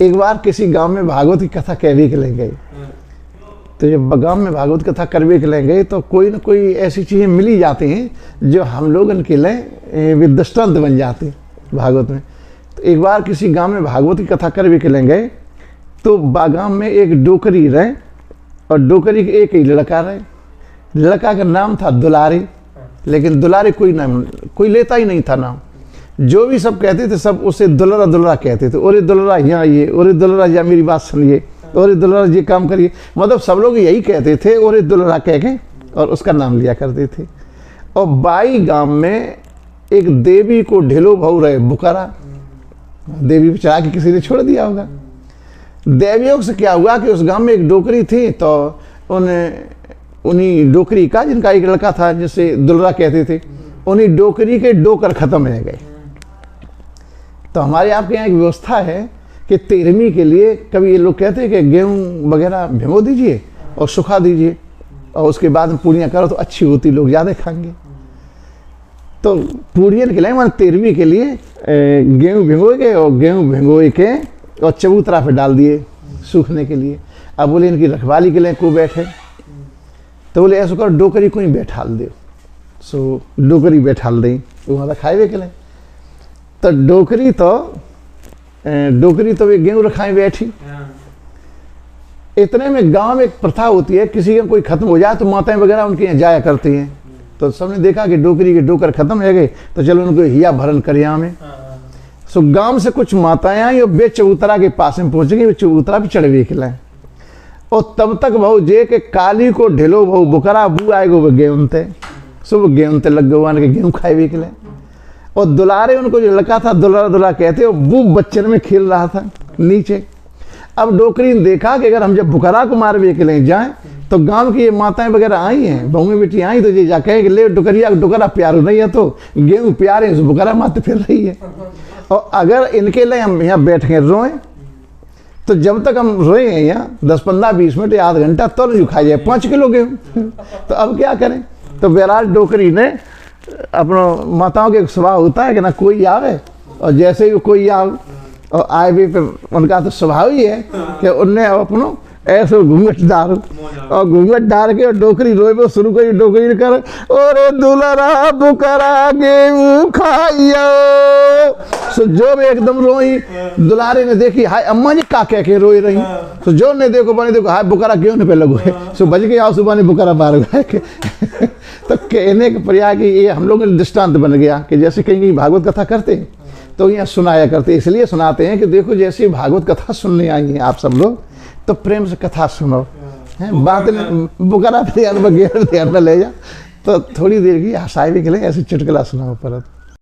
एक बार किसी गांव में भागवत की कथा कहने के लिए गए। तो जब गांव में भागवत कथा करने के लिए गए तो कोई ना कोई ऐसी चीज़ें मिली जाती हैं जो हम लोग उनके लिए दृष्टांत बन जाती हैं भागवत में। तो एक बार किसी गांव में भागवत की कथा करने के लिए गए तो गांव में एक डोकरी रहे और डोकरी के एक ही लड़का रहे। लड़का का नाम था दुलारी, लेकिन दुलारी कोई लेता ही नहीं था नाम। जो भी सब कहते थे सब उसे दुलरा दुलरा कहते थे। ओरे दुलरा यहाँ ये, ओरे दुलरा या मेरी बात सुनिए, ओरे दुलरा ये काम करिए। मतलब सब लोग यही कहते थे ओरे दुलरा कह के और उसका नाम लिया करते थे। और बाई गांव में एक देवी को ढिलो भाऊ रहे बुकारा, देवी पे चढ़ा के किसी ने छोड़ दिया होगा। देवियों से क्या हुआ कि उस गांव में एक डोकरी थी, तो उन्हीं डोकरी का, जिनका एक लड़का था जिसे दुलरा कहते थे, उन्हीं डोकरी के डोकर खत्म हो गए। तो हमारे आपके यहाँ एक व्यवस्था है कि 13वीं के लिए कभी ये लोग कहते हैं कि गेहूँ वगैरह भिगो दीजिए और सुखा दीजिए और उसके बाद में पूड़ियाँ करो तो अच्छी होती, लोग ज़्यादा खाएंगे। तो पूड़ियन के लिए मैंने 13वीं के लिए गेहूँ भिगो के और गेहूँ भिगो के और चबूतरा पे डाल दिए सूखने के लिए। अब बोले इनकी रखवाली के लिए को बैठे, तो बोले ऐसा करो डोकरी को ही बैठाल दो। सो डोकरी बैठाल दें वहाँ रखाए के लिए। तो डोकरी तो वे गेहूँ रखाए बैठी। इतने में गांव में एक प्रथा होती है, किसी का कोई खत्म हो जाए तो माताएं वगैरह उनके यहाँ जाया करती हैं। तो सबने देखा कि डोकरी के डोकर खत्म हो गए, तो चलो उनको हिया भरन कर यहाँ में। सो गांव से कुछ माताएं आई और बे चबूतरा के पास में पहुंच गई, चबूतरा भी चढ़वे के लाए। और तब तक भाऊ जे के काली को ढिलो भाऊ बुकरा बू आएगो वो गेहूँ थे, सो वो गेहूँ थे लग गए के गेहूँ खाए के लिए। और दुलारे उनको जो लड़का था दुलारा दुलारा कहते, वो बू बच्चन में खेल रहा था नीचे। अब डोकरी ने देखा कि अगर हम जब बुकरा को मारवे के लिए जाएं तो गांव की ये माताएं वगैरह आई हैं, बहुएं बेटी आई, तो ये जा कहे कि ले डोकरिया डोकरा प्यार नहीं है तो गेहूँ प्यारे हैं, बुकरा मारते फिर रही है। और अगर इनके लिए हम यहाँ बैठ के रोएं तो जब तक हम रोए हैं यहाँ 10-15-20 मिनट या आधा घंटा तो नहीं खाई जाए 5 किलो गेहूँ। तो अब क्या करें? तो बैराज डोकरी ने अपना माताओं के स्वभाव होता है कि ना कोई आवे और जैसे ही कोई आवे और आए भी फिर उनका तो स्वभाव ही है कि उनने अपनो ऐसे घूंघट डाल और घूंघट डाल के और डोकरी रोए शुरू करी। डोकरी कर ओरे दुलरा बुकरा गेहूँ खाइयो। सो जो भी एकदम रोई, दुलारे ने देखी हाय अम्मा जी का कह के रोई रही। तो जो ने देखो बने देखो हाय बुकरा गेहूँ ने पे लगो है। सो बज के आओ सुबह ने बुकरा मार गए। तो कहने के प्रयाग ये हम लोगों ने दृष्टांत बन गया कि जैसे कहीं भागवत कथा करते तो यहाँ सुनाया करते, इसलिए सुनाते हैं कि देखो जैसे भागवत कथा सुनने आई हैं आप सब लोग तो प्रेम से कथा सुनो, हैं बात बुकरा ध्यान में ले जा। तो थोड़ी देर की हंसाई के लिए ऐसे चुटकुला सुनाओ पर